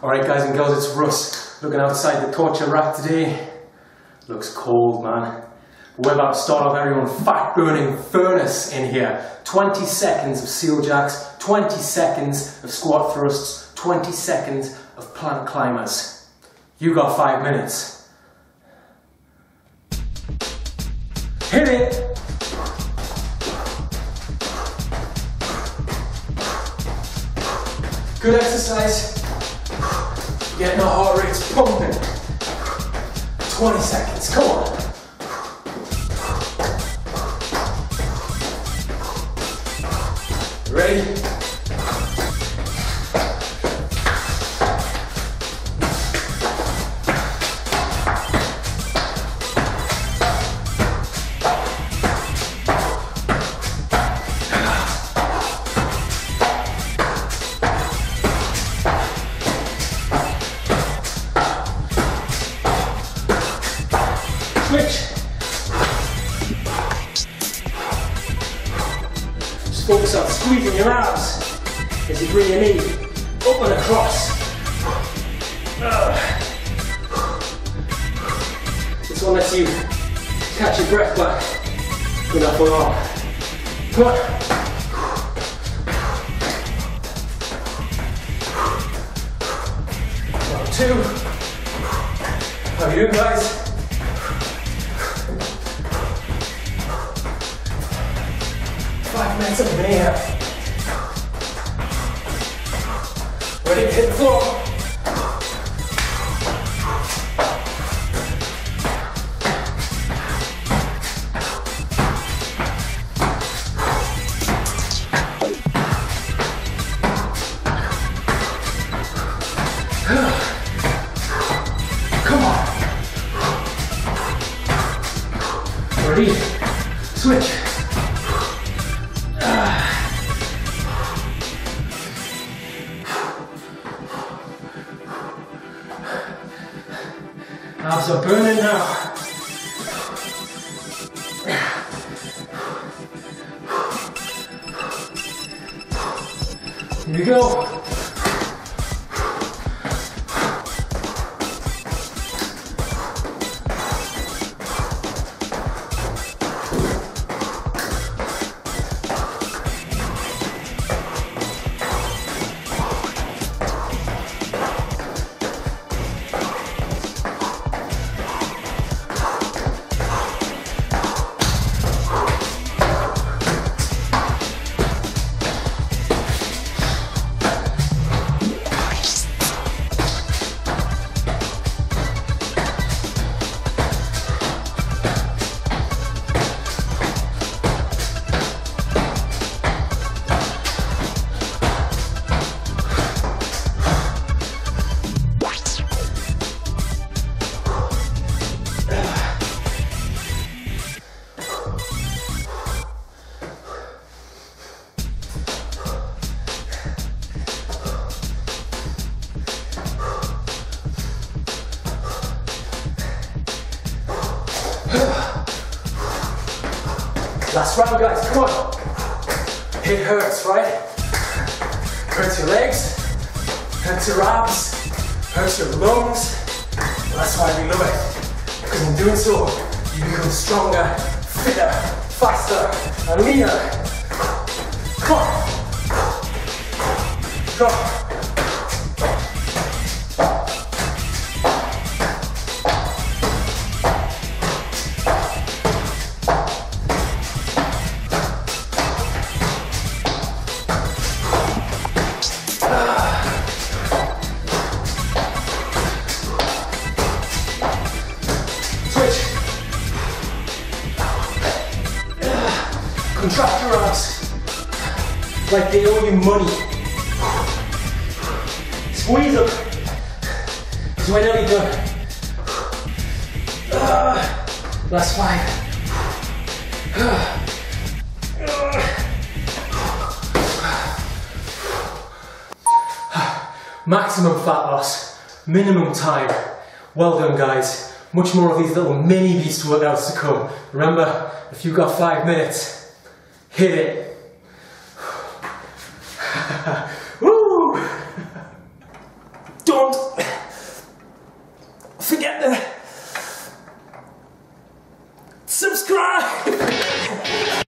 Alright guys and girls, it's Russ, looking outside the torture rack today. Looks cold, man. We're about to start our very own fat burning furnace in here. 20 seconds of seal jacks, 20 seconds of squat thrusts, 20 seconds of plank climbers. You got 5 minutes. Hit it! Good exercise. Getting our heart rates pumping. 20 seconds, come on. Ready? Switch. Just focus on squeezing your abs as you bring your knee up and across. This one lets you catch your breath back. Good up and on. Come on. Round 2. How are you doing, guys? Of mayhem. Ready to hit the floor. Come on. Ready? Switch. Abs are burning now. Here we go. Last round, guys, come on. It hurts, right? Hurts your legs, hurts your abs, hurts your lungs. Well, that's why we love it. Because in doing so, you become stronger, fitter, faster, and leaner. Come on. Drop. Contract your abs like they owe you money. Squeeze them, because we're nearly done. Last 5. Maximum fat loss, minimum time. Well done, guys. Much more of these little mini beast workouts to come. Remember, if you've got 5 minutes, hit it. Woo! don't forget to subscribe.